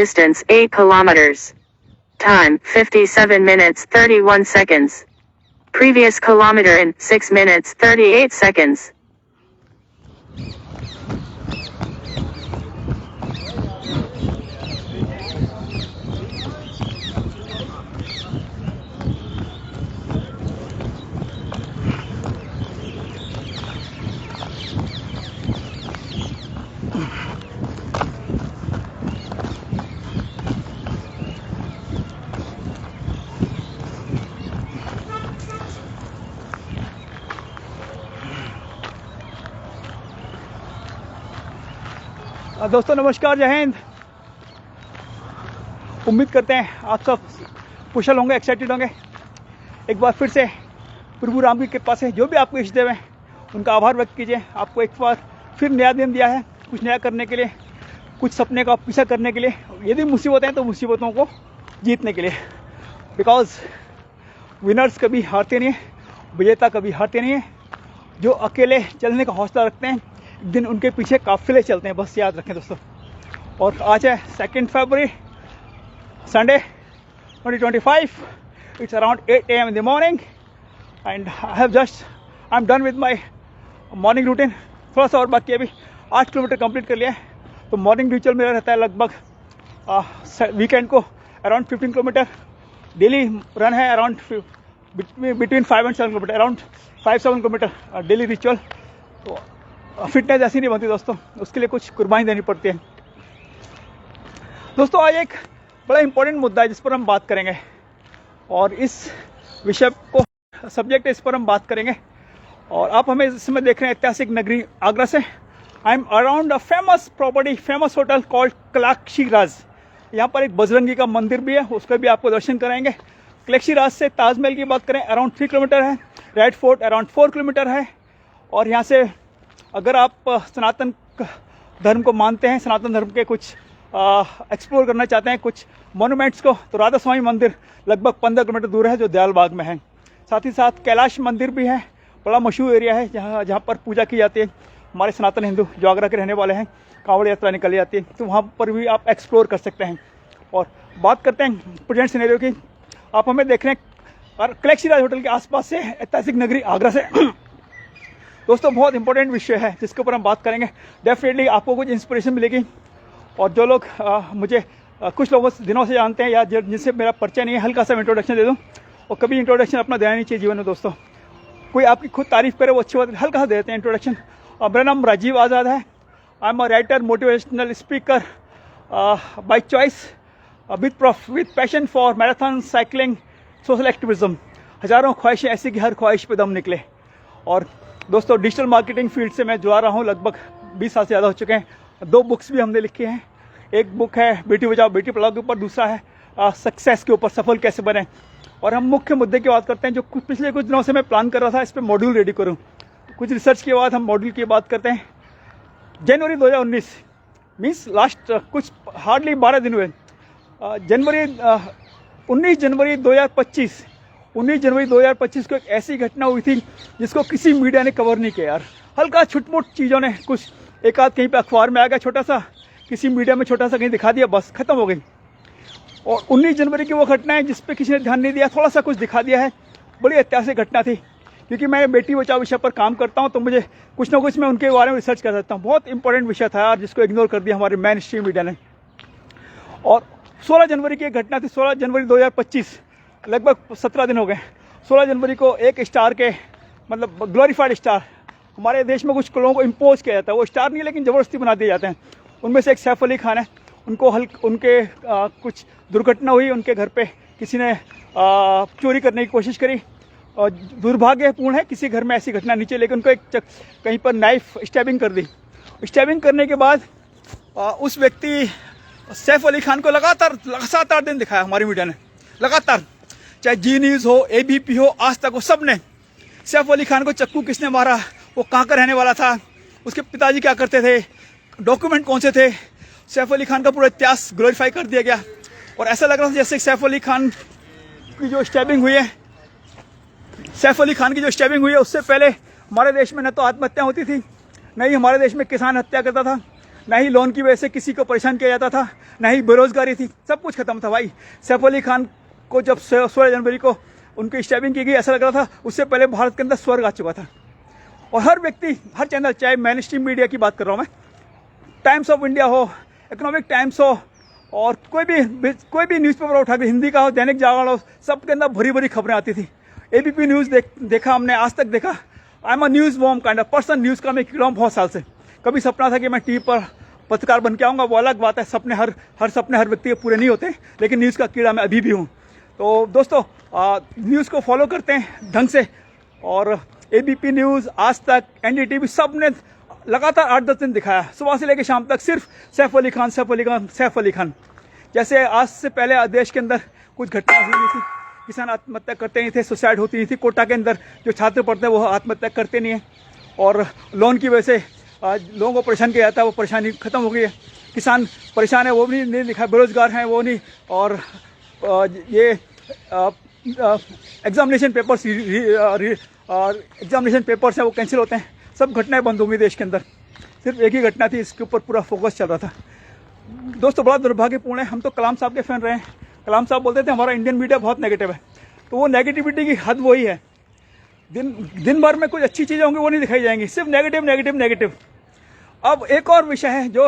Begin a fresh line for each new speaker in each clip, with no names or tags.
Distance 8 kilometers. Time 57 minutes 31 seconds. Previous kilometer in 6 minutes 38 seconds.
दोस्तों नमस्कार, जय हिंद। उम्मीद करते हैं आप सब कुशल होंगे, एक्साइटेड होंगे। एक बार फिर से प्रभु राम की कृपा से जो भी आपको इष्ट देव हैं उनका आभार व्यक्त कीजिए। आपको एक बार फिर नया दिन दिया है, कुछ नया करने के लिए, कुछ सपने का पीछा करने के लिए। यदि मुसीबतें हैं तो मुसीबतों को जीतने के लिए। बिकॉज विनर्स कभी हारते नहीं हैं, विजेता कभी हारते नहीं हैं। जो अकेले चलने का हौसला रखते हैं एक दिन उनके पीछे काफिले चलते हैं, बस याद रखें दोस्तों। और आज है 2 फरवरी, Sunday 2025। It's around 8 AM in the morning and I am done with my morning routine. थोड़ा सा और बाकी है, अभी 8 किलोमीटर कंप्लीट कर लिया है। तो मॉर्निंग रिचुअल मेरा रहता है लगभग वीकेंड को अराउंड 15 किलोमीटर। डेली रन है around between 5 and 7 kilometre, around 5-7 kilometre daily ritual. तो फिटनेस ऐसी नहीं बनती दोस्तों, उसके लिए कुछ कुर्बानी देनी पड़ती है। दोस्तों आज एक बड़ा इंपॉर्टेंट मुद्दा है जिस पर हम बात करेंगे, और इस विषय को सब्जेक्ट है, इस पर हम बात करेंगे। और आप हमें इस समय देख रहे हैं ऐतिहासिक नगरी आगरा से। I am around a famous property, famous hotel called Kalakshi Raj. यहाँ पर एक बजरंगी का मंदिर भी है, उसका भी आपको दर्शन कराएंगे। कलाक्षी राज से ताजमहल की बात करें अराउंड 3 किलोमीटर है। रेड फोर्ट अराउंड 4 किलोमीटर है। और यहाँ से अगर आप सनातन धर्म को मानते हैं, सनातन धर्म के कुछ एक्सप्लोर करना चाहते हैं कुछ मोनूमेंट्स को, तो राधा स्वामी मंदिर लगभग 15 किलोमीटर दूर है जो दयालबाग में है। साथ ही साथ कैलाश मंदिर भी है, बड़ा मशहूर एरिया है जहाँ पर पूजा की जाती है। हमारे सनातन हिंदू जो आगरा के रहने वाले हैं, कांवड़ यात्रा निकली जाती है, तो वहाँ पर भी आप एक्सप्लोर कर सकते हैं। और बात करते हैं प्रेजेंट सिनेरियो की। आप हमें देख रहे हैं और कलाक्षी राज होटल के आसपास से ऐतिहासिक नगरी आगरा से। दोस्तों बहुत इंपॉर्टेंट विषय है जिसके ऊपर हम बात करेंगे। डेफिनेटली आपको कुछ इंस्पिरेशन मिलेगी। और जो लोग मुझे कुछ लोगों दिनों से जानते हैं या जिनसे मेरा परिचय नहीं है, हल्का सा इंट्रोडक्शन दे दूं। और कभी इंट्रोडक्शन अपना देना नहीं चाहिए जीवन में दोस्तों। कोई आपकी खुद तारीफ करे वो अच्छी बात, हल्का सा देते हैं इंट्रोडक्शन। मेरा नाम राजीव आज़ाद है। आई am a writer, motivational speaker by choice, with passion for marathon, cycling, social activism. हज़ारों ख्वाहिशें ऐसी कि हर ख्वाहिश पे दम निकले। और दोस्तों डिजिटल मार्केटिंग फील्ड से मैं जुड़ा रहा हूँ, लगभग 20 साल से ज़्यादा हो चुके हैं। 2 बुक्स भी हमने लिखी हैं। एक बुक है बेटी बचाओ बेटी पढ़ाओ के ऊपर, दूसरा है सक्सेस के ऊपर, सफल कैसे बने। और हम मुख्य मुद्दे की बात करते हैं जो पिछले कुछ दिनों से मैं प्लान कर रहा था, इस पर मॉड्यूल रेडी करूँ। कुछ रिसर्च के बाद हम मॉड्यूल की बात करते हैं। जनवरी 2019 मीन्स लास्ट कुछ हार्डली 12 दिन हुए। 19 जनवरी 2025 को एक ऐसी घटना हुई थी जिसको किसी मीडिया ने कवर नहीं किया यार। हल्का छुटमुट चीज़ों ने, कुछ एक आध कहीं पे अखबार में आ गया छोटा सा, किसी मीडिया में छोटा सा कहीं दिखा दिया, बस खत्म हो गई। और 19 जनवरी की वो घटना है जिस पे किसी ने ध्यान नहीं दिया, थोड़ा सा कुछ दिखा दिया है। बड़ी ऐतिहासिक घटना थी, क्योंकि मैं बेटी बचाओ विषय पर काम करता हूँ, तो मुझे कुछ ना कुछ मैं उनके बारे में रिसर्च कर सकता हूँ। बहुत इंपॉर्टेंट विषय था यार, जिसको इग्नोर कर दिया हमारे मेन स्ट्रीम मीडिया ने। और 16 जनवरी की एक घटना थी, 16 जनवरी 2025, लगभग 17 दिन हो गए। 16 जनवरी को एक स्टार के, मतलब ग्लोरीफाइड स्टार, हमारे देश में कुछ लोगों को इम्पोज किया जाता है। वो स्टार नहीं लेकिन ज़बरदस्ती बना दिए जाते हैं। उनमें से एक सैफ अली खान है। उनको उनके कुछ दुर्घटना हुई, उनके घर पे किसी ने चोरी करने की कोशिश करी। और दुर्भाग्यपूर्ण है किसी घर में ऐसी घटना नहीं चाहिए, लेकिन उनको एक कहीं पर नाइफ स्टैबिंग कर दी। स्टैबिंग करने के बाद उस व्यक्ति सैफ अली खान को लगातार दिन दिखाया हमारी मीडिया ने, लगातार, चाहे जी न्यूज़ हो, ABP हो, आज तक हो, सब ने सैफ अली खान को चक्कू किसने मारा, वो कहाँ का रहने वाला था, उसके पिताजी क्या करते थे, डॉक्यूमेंट कौन से थे, सैफ अली खान का पूरा इतिहास ग्लोरीफाई कर दिया गया। और ऐसा लग रहा था जैसे सैफ अली खान की जो स्टैबिंग हुई है, उससे पहले हमारे देश में न तो आत्महत्या होती थी, न ही हमारे देश में किसान हत्या करता था, ना ही लोन की वजह से किसी को परेशान किया जाता था, ना ही बेरोजगारी थी, सब कुछ खत्म था भाई। सैफ अली खान को जब 16 जनवरी को उनकी स्टैबिंग की गई, ऐसा लग रहा था उससे पहले भारत के अंदर स्वर्ग आ चुका था। और हर व्यक्ति, हर चैनल, चाहे मेन स्ट्रीम मीडिया की बात कर रहा हूँ मैं, टाइम्स ऑफ इंडिया हो, इकोनॉमिक टाइम्स हो, और कोई भी न्यूज़पेपर उठा के, हिंदी का हो, दैनिक जागरण हो, सब के अंदर भरी भरी खबरें आती थी। एबीपी न्यूज़ देखा हमने, आज तक देखा। I am a news worm kind of person, news का मैं कीड़ा हूँ बहुत साल से। कभी सपना था कि मैं टीवी पर पत्रकार बन के आऊँगा, वो अलग बात है। सपने हर सपने हर व्यक्ति के पूरे नहीं होते, लेकिन न्यूज़ का कीड़ा मैं अभी भी हूँ। तो दोस्तों, न्यूज़ को फॉलो करते हैं ढंग से, और एबीपी न्यूज़, आज तक, एनडीटीवी, सब ने लगातार 8-10 दिन दिखाया, सुबह से लेकर शाम तक सिर्फ सैफ अली खान, सैफ अली खान, सैफ अली खान। जैसे आज से पहले देश के अंदर कुछ घटना हुई नहीं थी, किसान आत्महत्या करते नहीं थे, सुसाइड होती नहीं थी, कोटा के अंदर जो छात्र पढ़ते हैं वो आत्महत्या करते नहीं हैं, और लोन की वजह से लोगों को परेशान किया जाता है, वो परेशानी खत्म हो गई है। किसान परेशान है वो भी नहीं लिखा, बेरोजगार हैं वो नहीं, और ये एग्जामिनेशन पेपर्स हैं वो कैंसिल होते हैं, सब घटनाएं बंद हो गई देश के अंदर। सिर्फ एक ही घटना थी, इसके ऊपर पूरा फोकस चल रहा था। दोस्तों, बड़ा दुर्भाग्यपूर्ण है, हम तो कलाम साहब के फैन रहे हैं। कलाम साहब बोलते थे हमारा इंडियन मीडिया बहुत नेगेटिव है, तो वो नेगेटिविटी की हद वही है। दिन भर में कुछ अच्छी चीज़ें होंगी वो नहीं दिखाई जाएंगी, सिर्फ नेगेटिव नेगेटिव नेगेटिव। अब एक और विषय है जो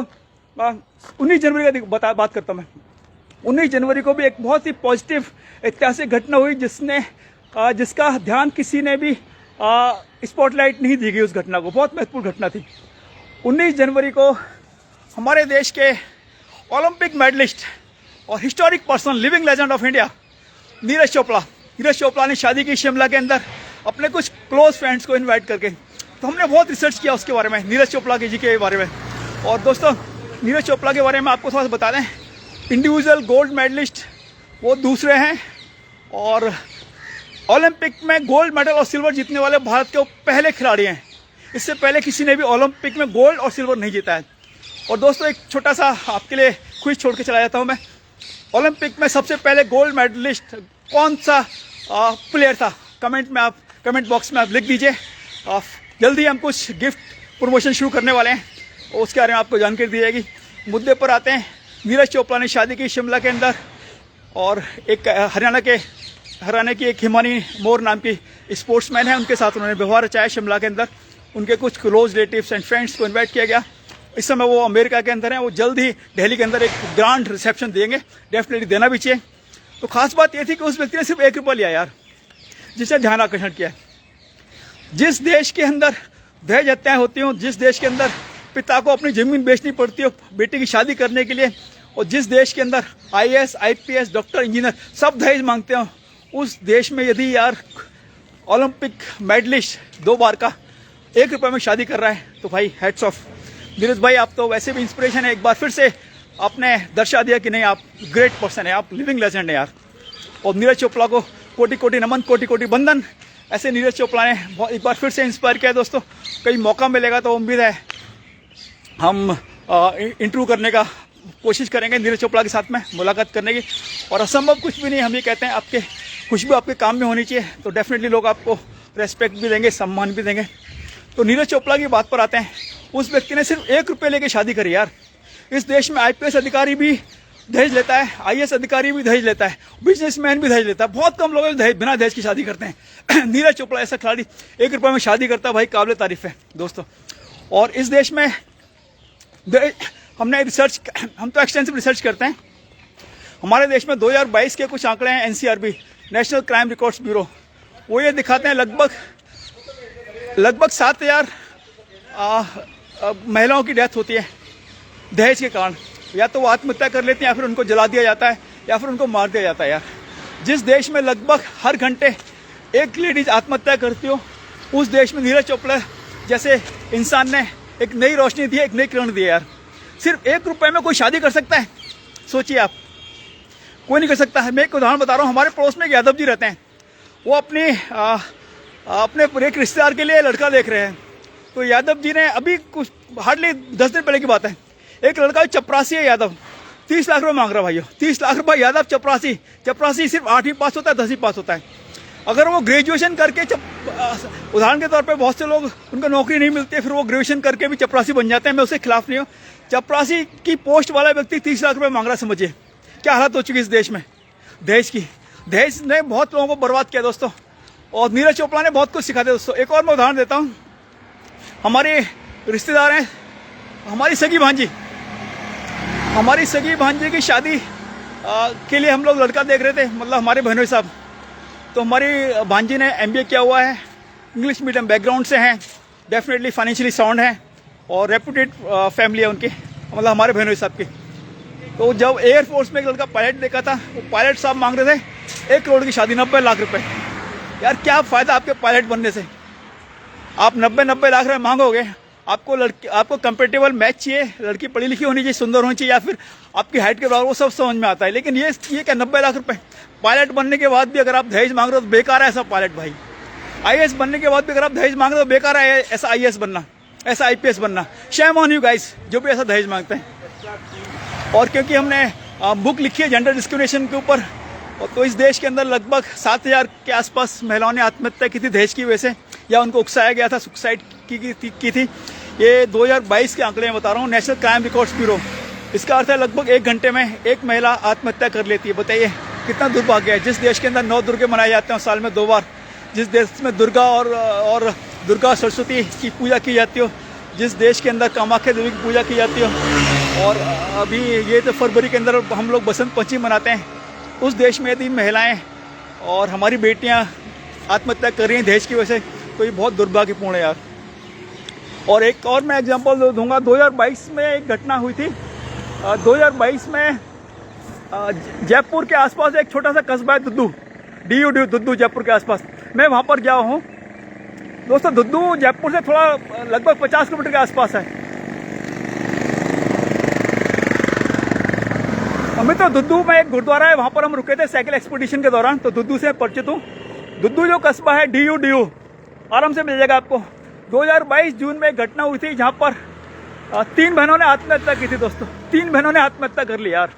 19 जनवरी का बात करता हूँ मैं। 19 जनवरी को भी एक बहुत ही पॉजिटिव ऐतिहासिक घटना हुई, जिसका ध्यान किसी ने भी स्पॉटलाइट नहीं दी गई। उस घटना को, बहुत महत्वपूर्ण घटना थी। 19 जनवरी को हमारे देश के ओलंपिक मेडलिस्ट और historic person, living legend of India, Neeraj Chopra ने शादी की शिमला के अंदर अपने कुछ क्लोज फ्रेंड्स को इनवाइट करके। तो हमने बहुत रिसर्च किया उसके बारे में, नीरज चोपड़ा जी के बारे में। और दोस्तों, नीरज चोपड़ा के बारे में आपको थोड़ा सा बता दें, इंडिविजुअल गोल्ड मेडलिस्ट वो दूसरे हैं, और ओलंपिक में गोल्ड मेडल और सिल्वर जीतने वाले भारत के वो पहले खिलाड़ी हैं। इससे पहले किसी ने भी ओलंपिक में गोल्ड और सिल्वर नहीं जीता है। और दोस्तों, एक छोटा सा आपके लिए क्विज छोड़ के चला जाता हूँ मैं। ओलंपिक में सबसे पहले गोल्ड मेडलिस्ट कौन सा प्लेयर था? कमेंट बॉक्स में आप लिख दीजिए। जल्दी हम कुछ गिफ्ट प्रमोशन शुरू करने वाले हैं, उसके बारे में आपको जानकारी दी जाएगी। मुद्दे पर आते हैं। नीरज चोपड़ा ने शादी की शिमला के अंदर, और एक हरियाणा की एक हिमानी मोर नाम की स्पोर्ट्समैन है, उनके साथ उन्होंने व्यवहार रचाया शिमला के अंदर। उनके कुछ क्लोज रिलेटिव्स एंड फ्रेंड्स को इन्वाइट किया गया। इस समय वो अमेरिका के अंदर हैं, वो जल्द ही दिल्ली के अंदर एक ग्रांड रिसेप्शन देंगे, डेफिनेटली देना भी चाहिए। तो खास बात ये थी कि उस व्यक्ति ने सिर्फ 1 रुपया लिया यार, जिससे ध्यान आकर्षण किया। जिस देश के अंदर दहेज हत्याएं होती हों, जिस देश के अंदर पिता को अपनी जमीन बेचनी पड़ती हो बेटी की शादी करने के लिए, और जिस देश के अंदर IAS, IPS, डॉक्टर, इंजीनियर सब दहेज मांगते हो, उस देश में यदि यार ओलंपिक मेडलिस्ट 2 बार का 1 रुपये में शादी कर रहा है, तो भाई हैट्स ऑफ। नीरज भाई, आप तो वैसे भी इंस्पिरेशन है। एक बार फिर से आपने दर्शा दिया कि नहीं, आप ग्रेट पर्सन है, आप लिविंग लेजेंड है यार। और नीरज चोपड़ा को कोटि कोटि नमन, कोटि कोटि बंदन। ऐसे नीरज चोपड़ा ने एक बार फिर से इंस्पायर किया है दोस्तों। कहीं मौका मिलेगा तो उम्मीद है हम इंटरव्यू करने का कोशिश करेंगे, नीरज चोपड़ा के साथ में मुलाकात करने की। और असंभव कुछ भी नहीं, हम ये कहते हैं आपके खुशबू आपके काम में होनी चाहिए, तो डेफिनेटली लोग आपको रेस्पेक्ट भी देंगे, सम्मान भी देंगे। तो नीरज चोपड़ा की बात पर आते हैं। उस व्यक्ति ने सिर्फ 1 रुपये लेके शादी करी यार। इस देश में IPS अधिकारी भी दहेज लेता है, IAS अधिकारी भी दहेज लेता है, बिजनेसमैन भी दहेज लेता है। बहुत कम लोग बिना दहेज की शादी करते हैं। नीरज चोपड़ा ऐसा खिलाड़ी 1 रुपये में शादी करता है, भाई काबिल तारीफ है दोस्तों। और इस देश में हम तो एक्सटेंसिव रिसर्च करते हैं। हमारे देश में 2022 के कुछ आंकड़े हैं, NCRB, national crime records bureau, वो ये दिखाते हैं लगभग 7000 महिलाओं की डेथ होती है दहेज के कारण। या तो वो आत्महत्या कर लेती हैं, या फिर उनको जला दिया जाता है, या फिर उनको मार दिया जाता है यार। जिस देश में लगभग हर घंटे एक लेडीज आत्महत्या करती हो, उस देश में नीरज चोपड़ा जैसे इंसान ने एक नई रोशनी दी है, एक नई किरण दी है यार। सिर्फ 1 रुपये में कोई शादी कर सकता है? सोचिए आप, कोई नहीं कर सकता है। मैं एक उदाहरण बता रहा हूँ। हमारे पड़ोस में एक यादव जी रहते हैं, वो अपने एक रिश्तेदार के लिए लड़का देख रहे हैं। तो यादव जी ने अभी कुछ हार्डली 10 दिन पहले की बात है, एक लड़का चपरासी है यादव, 30 लाख रुपये मांग रहा है भाइयों। 30 लाख रुपये यादव चपरासी सिर्फ 8वीं पास होता है, 10वीं पास होता है। अगर वो ग्रेजुएशन करके उदाहरण के तौर पे बहुत से लोग उनको नौकरी नहीं मिलती है, फिर वो ग्रेजुएशन करके भी चपरासी बन जाते हैं। मैं उसके खिलाफ नहीं हूँ। चपरासी की पोस्ट वाला व्यक्ति 30 लाख रुपए मांग रहा, समझिए क्या हालत हो चुकी है इस देश में। दहेज ने बहुत लोगों को बर्बाद किया दोस्तों, और नीरज चोपड़ा ने बहुत कुछ सिखा दिया दोस्तों। एक और मैं उदाहरण देता हूँ। हमारे रिश्तेदार हैं, हमारी सगी भांजी की शादी के लिए हम लोग लड़का देख रहे थे, मतलब हमारे बहनोई साहब। तो हमारी भांजी ने MBA किया हुआ है, इंग्लिश मीडियम बैकग्राउंड से हैं, डेफिनेटली फाइनेंशियली साउंड है और रेपुटेड फैमिली है उनकी, मतलब हमारे बहनोई साहब की। तो जब एयरफोर्स में एक लड़का पायलट देखा था, वो पायलट साहब मांग रहे थे 1 करोड़ की शादी, 90 लाख रुपए। यार क्या फ़ायदा आपके पायलट बनने से? आप 90 लाख रुपए मांगोगे, आपको कंपेटेबल मैच चाहिए, लड़की पढ़ी लिखी होनी चाहिए, सुंदर होनी चाहिए, या फिर आपकी हाइट के बराबर, वो सब समझ में आता है। लेकिन ये क्या 90 लाख रुपए? पायलट बनने के बाद भी अगर आप दहेज मांग रहे हो तो बेकार है ऐसा पायलट भाई। IAS बनने के बाद भी अगर आप दहेज मांग रहे हो तो बेकार है ऐसा IAS बनना, ऐसा IPS बनना। शेम ऑन यू गाइस जो भी ऐसा दहेज मांगते हैं। और क्योंकि हमने बुक लिखी है जेंडर डिस्क्रिमिनेशन के ऊपर, तो इस देश के अंदर लगभग 7000 के आसपास महिलाओं ने आत्महत्या की थी दहेज की वजह से, या उनको उकसाया गया था, सुसाइड की थी। ये 2022 के आंकड़े में बता रहा हूँ, नेशनल क्राइम रिकॉर्ड्स ब्यूरो। इसका अर्थ है लगभग 1 घंटे में एक महिला आत्महत्या कर लेती है। बताइए कितना दुर्भाग्य है। जिस देश के अंदर 9 दुर्गे मनाए जाते हैं साल में 2 बार, जिस देश में दुर्गा और दुर्गा सरस्वती की पूजा की जाती हो, जिस देश के अंदर कामाख्या देवी की पूजा की जाती हो, और अभी ये तो फरवरी के अंदर हम लोग बसंत पंचमी मनाते हैं, उस देश में यदि महिलाएँ और हमारी बेटियाँ आत्महत्या कर रही हैं दहेज की वजह से, तो ये बहुत दुर्भाग्यपूर्ण है यार। और एक और मैं एग्जांपल दूंगा। 2022 में एक घटना हुई थी। 2022 में जयपुर के आसपास एक छोटा सा कस्बा है दुद्दू, दुद्दू जयपुर के आसपास। मैं वहाँ पर गया हूँ दोस्तों। दुद्दू जयपुर से थोड़ा लगभग 50 किलोमीटर के आसपास है। हमें तो दुद्दू में एक गुरुद्वारा है, वहाँ पर हम रुके थे साइकिल एक्सपीडिशन के दौरान, तो दुद्दू से परिचित हूँ। दुद्दू जो कस्बा है DU आराम से मिल जाएगा आपको। 2022 जून में एक घटना हुई थी जहाँ पर 3 बहनों ने आत्महत्या की थी दोस्तों। 3 बहनों ने आत्महत्या कर ली यार।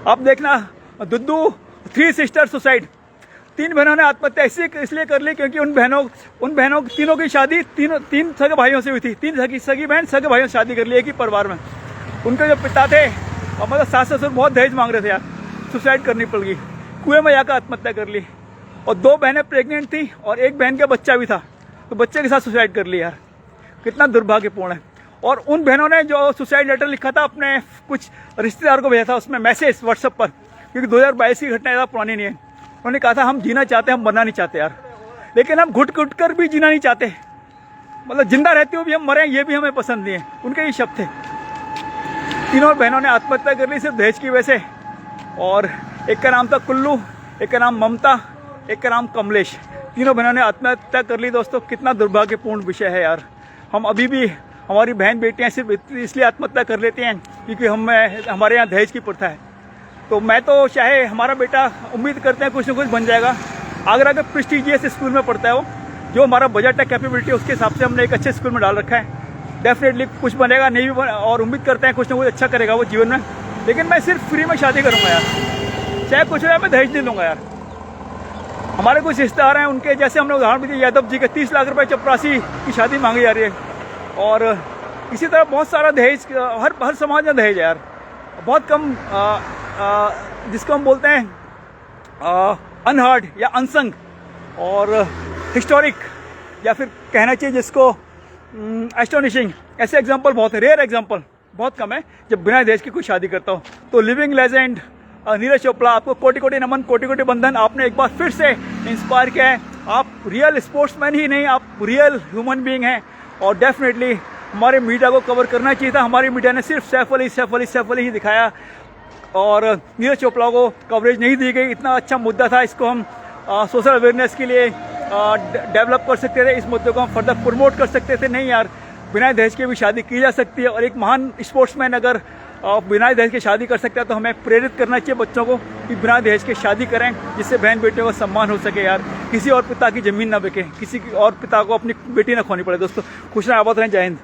आप देखना, दुद्दू 3 सिस्टर सुसाइड। 3 बहनों ने आत्महत्या इसलिए कर ली क्योंकि उन बहनों तीनों की शादी तीन सगे भाइयों से हुई थी। 3 सगी बहन सगे भाइयों से शादी कर ली एक ही परिवार में। उनके जो पिता थे, मतलब सास ससुर, बहुत दहेज मांग रहे थे यार, सुसाइड करनी पड़ गई, कुएं में जाकर आत्महत्या कर ली। और 2 बहनें प्रेग्नेंट थी और एक बहन का बच्चा भी था, तो बच्चे के साथ सुसाइड कर लिया यार। कितना दुर्भाग्यपूर्ण है। और उन बहनों ने जो सुसाइड लेटर लिखा था अपने कुछ रिश्तेदार को भेजा था, उसमें मैसेज व्हाट्सएप पर, क्योंकि 2022 की घटना ज़्यादा पुरानी नहीं है। उन्होंने कहा था हम जीना चाहते हैं, हम मरना नहीं चाहते यार, लेकिन हम घुट कर भी जीना नहीं चाहते, मतलब जिंदा रहते हुए भी हम मरें ये भी हमें पसंद नहीं है। उनके ये शब्द थे। तीनों बहनों ने आत्महत्या कर ली सिर्फ दहेज की वजह से। और एक का नाम था कुल्लू, एक का नाम ममता, एक का नाम कमलेश। तीनों बहनों ने आत्महत्या कर ली दोस्तों। कितना दुर्भाग्यपूर्ण विषय है यार। हम अभी भी, हमारी बहन बेटियां सिर्फ इसलिए आत्महत्या कर लेती हैं क्योंकि हमारे यहाँ दहेज की प्रथा है। तो मैं तो चाहे हमारा बेटा, उम्मीद करते हैं कुछ ना कुछ बन जाएगा। आगरा के प्रेस्टिजियस स्कूल में पढ़ता है वो, जो हमारा बजट है, कैपेबिलिटी, उसके हिसाब से हमने एक अच्छे स्कूल में डाल रखा है। डेफिनेटली कुछ बनेगा, नहीं भी और उम्मीद करते हैं कुछ ना कुछ अच्छा करेगा वो जीवन में। लेकिन मैं सिर्फ फ्री में शादी करूँगा यार, चाहे कुछ हो जाए, मैं दहेज नहीं लूँगा यार। हमारे कुछ रिश्तेदार हैं, उनके जैसे हमने उदाहरण भी दिया, यादव जी के 30 लाख रुपए चपरासी की शादी मांगी जा रही है। और इसी तरह बहुत सारा दहेज, हर समाज में दहेज है यार। बहुत कम जिसको हम बोलते हैं अनहर्ड या अनसंग और हिस्टोरिक, या फिर कहना चाहिए जिसको एस्टोनिशिंग, ऐसे एग्जाम्पल बहुत है। रेयर एग्जाम्पल बहुत कम है जब बिना दहेज की कोई शादी करता हो। तो लिविंग लेजेंड नीरज चोपड़ा, आपको कोटि कोटि नमन, कोटि कोटि बंधन। आपने एक बार फिर से इंस्पायर किया है। आप रियल स्पोर्ट्समैन ही नहीं, आप रियल ह्यूमन बीइंग हैं। और डेफिनेटली हमारे मीडिया को कवर करना चाहिए था। हमारी मीडिया ने सिर्फ सैफ अली ही दिखाया और नीरज चोपड़ा को कवरेज नहीं दी गई। इतना अच्छा मुद्दा था, इसको हम सोशल अवेयरनेस के लिए डेवलप कर सकते थे, इस मुद्दे को हम फर्दर प्रमोट कर सकते थे। नहीं यार, बिना दहेज के भी शादी की जा सकती है। और एक महान स्पोर्ट्समैन अगर बिना दहेज की शादी कर सकता है तो हमें प्रेरित करना चाहिए बच्चों को कि बिना दहेज के शादी करें, जिससे बहन बेटियों का सम्मान हो सके यार। किसी और पिता की जमीन ना बिके, किसी और पिता को अपनी बेटी ना खोनी पड़े। दोस्तों खुश रहें, आबाद रहें, जय हिंद।